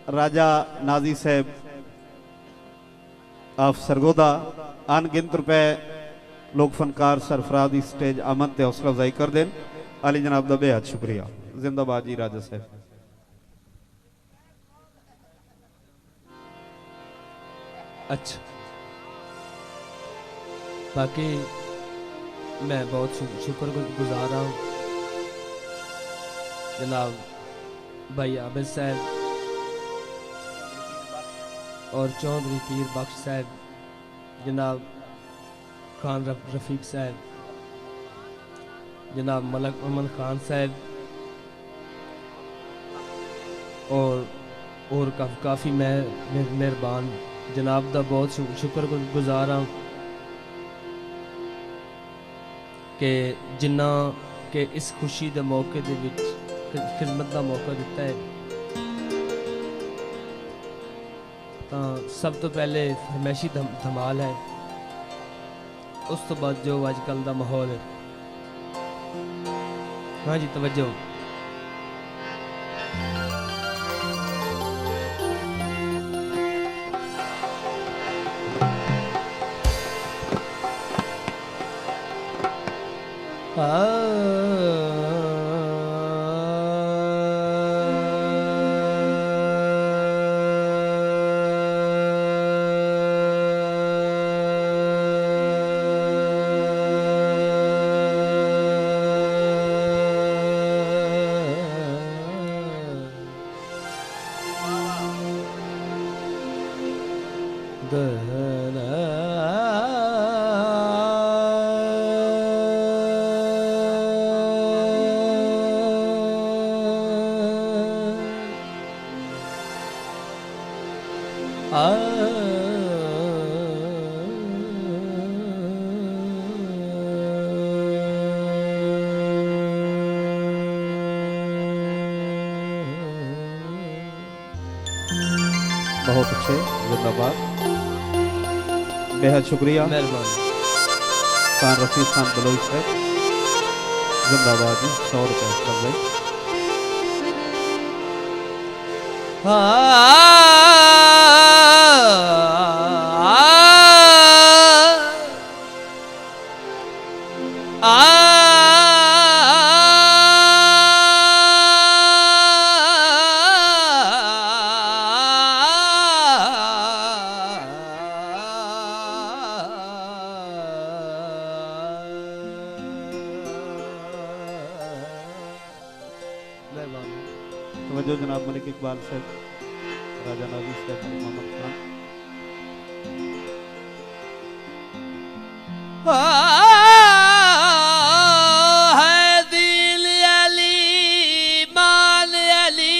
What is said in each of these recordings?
राजा Nazi साहब of Sargodha अनगिनत रुपए लोक फनकार सरफराज की स्टेज अमन ते हौसला अफजाई कर देन। अली जनाब का बेहद शुक्रिया। जिंदाबाद जी राजा साहब। अच्छा, बाकी मैं बहुत शुक्रगुजार हूँ जनाब भाई आबिद साहब और चौधरी पीर बख्श साहब, जनाब खान रफीक साहब, जनाब मलक अमन खान साहब और काफ़ी मेहरबान जनाब का बहुत शुक्रगुजार हाँ कि जिन्ना के इस खुशी के मौके दे विच खिदमत का मौका दिता है। तो सब तो पहले फरमैशी धमाल है, उस तो बाद जो अजकल का माहौल है। हाँ जी तवज्जो। बहुत अच्छे, जिंदाबाद, बेहद शुक्रिया। मेहरबानी। खान रफीक खान बलोच साहब जिंदाबाद जी। 100 रुपये भाई। तवज्जो जनाब मलिक इकबाल साहब, राजा नाजी साहब, मोहम्मद खान। है दिल अली मान अली,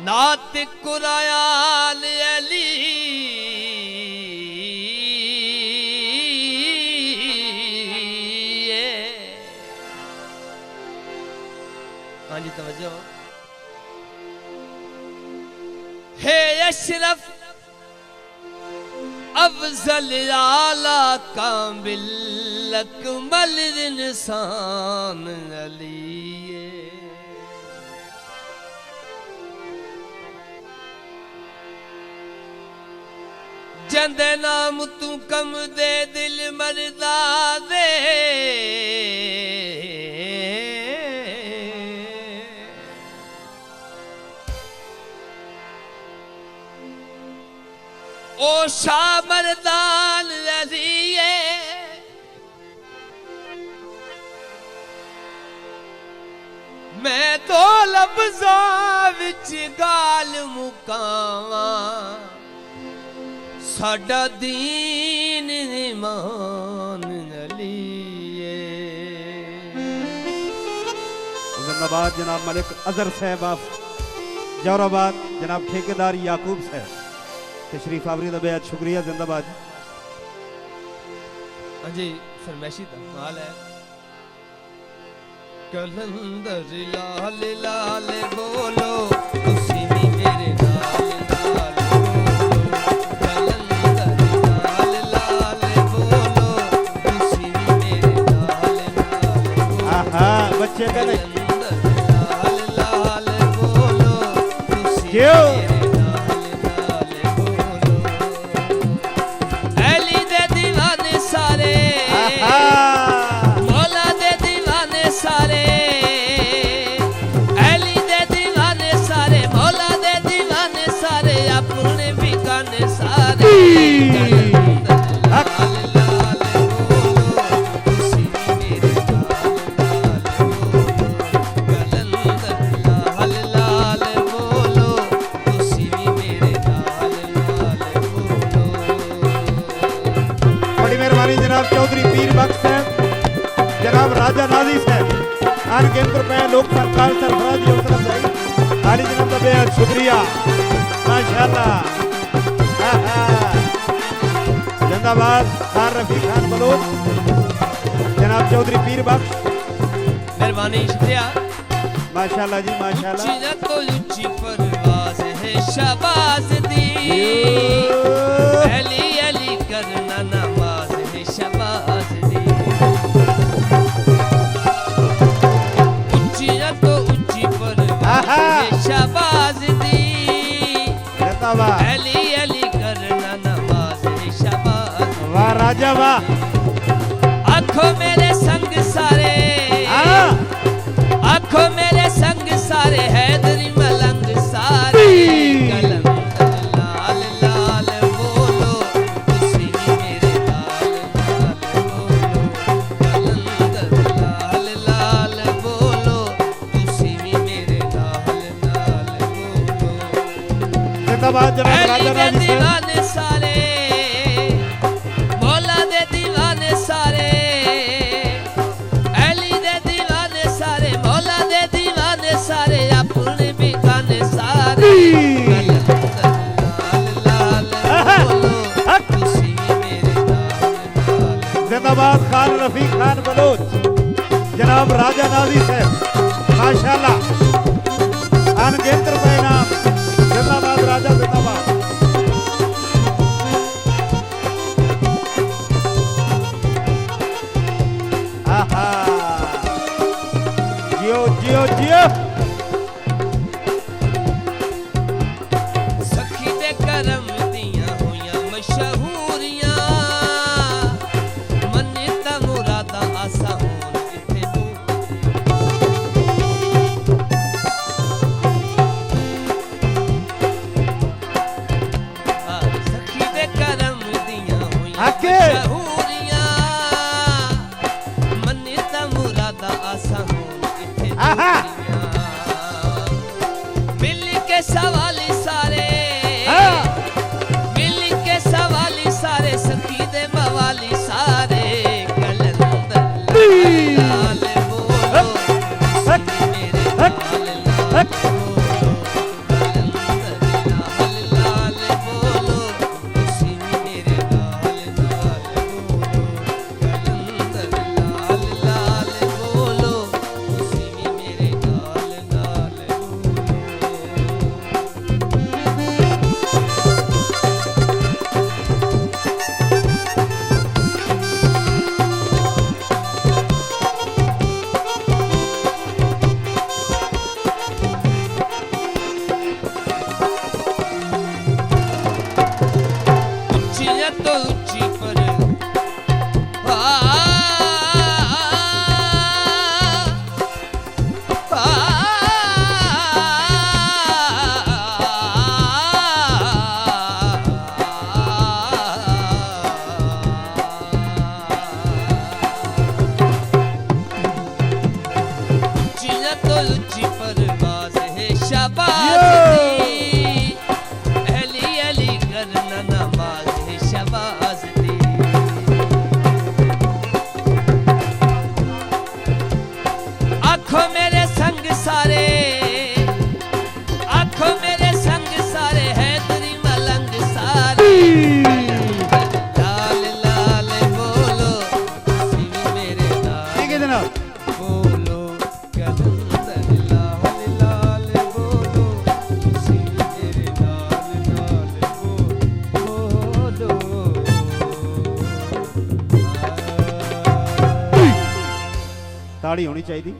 नात कुरायाल अली, हाँ जी तवज्जो। हे अशरफ अफजल आला कामिल अकमल इंसान अली, जंदे नाम तू कम दे दिल मरदा दे, ओ शाह मर्दान अलिए, मैं तो लफ्ज़ा विच गाल मुकावा, साडा दीन ईमान अलिए। जिंदाबाद जनाब मलिक अजहर साहब ऑफ जौराबाद, जनाब ठेकेदार याकूब साहब तशरीफ आवरी का बेहद शुक्रिया। जिंदाबाद। हाँ जी फरमैशी माल है। कलंदर लाल लाल बोलो तुसी नी मेरे नाल नाल बोलो, कलंदर लाल लाल बोलो क्यों? अली दे दीवाने सारे, मौला दे दीवाने सारे, अली दे दीवाने सारे, मौला दे दीवाने सारे, अपने भी गाने सारे। जनाब चौधरी पीर बख्श साहब, जनाब राजा नाजी साहब, अनगिनत रुपए लोक फनकार सरफराज की तरफ जाई। आली जनाब का बेहद शुक्रिया, माशाअल्लाह। जिंदाबाद खान रफी खान बलोच, जनाब चौधरी पीर बख्श, मेहरबानी शुक्रिया, माशाअल्लाह जी माशाअल्लाह। ऊंची तो ऊंची परवाज़ है शहबाज दी, अली अली करना नमाज है शहबाज दी। ऊंची तो ऊंची परवाज़ है शहबाज दी, अली अली करना नमाज है शहबाज। वाह राजा वाह। आँखों मेरे संग सारे, आँखों मेरे संग सारे, हैदरी मलंग सारे, कलंदर लाल लाल बोलो, उसी मेरे लाल लाल बोलो, कलंदर लाल लाल बोलो, उसी मेरे लाल लाल बोलो। जिंदाबाद जनाब राजा नाजी दीवाने सारे, मौला दे दीवाने सारे, अली दे दीवाने सारे, मौला दे दीवाने सारे, अपने भी गाने सारे, लाल लाल बोलो, उसी मेरे लाल लाल। जिंदाबाद खान रफी खान बलोच, जनाब राजा नाजी साहब, माशाअल्लाह। अनगिनत रुपए नाम, जिंदाबाद राजा जिंदाबाद। आहा, जियो जियो जियो। सखी दे करम दियां होइयां मशहूरियां, मन्नतां मुरादां आसा होन इत्थे सखी दे करम दियां होइयां मशहूरियां, मन्नतां मुरादां आसा होन इत्थे मिल के सवाली सारे, मिल के सवाली सारे, सखी दे मवाली सारे, कलंदर लाल लाल बोलो, उसी मेरे लाल लाल बोलो, कलंदर लाल लाल बोलो, उसी मेरे लाल लाल बोलो, कलंदर लाल लाल बोलो, उसी मेरे लाल लाल बोलो। ऊंची तो ऊंची पर ऊंची तो ऊंची परवाज़ है शहबाज दी, अली अली करना नमाज है शहबाज दी। आँखों मेरे संग सारे, आँखों मेरे संग सारे, हैदरी मलंग सारे, लाल लाल बोलो, उसी मेरे लाल ठीक है जनाब। बोलो, कलंदर लाल लाल बोलो, उसी मेरे लाल लाल बोलो। ताड़ी होनी चाहिए।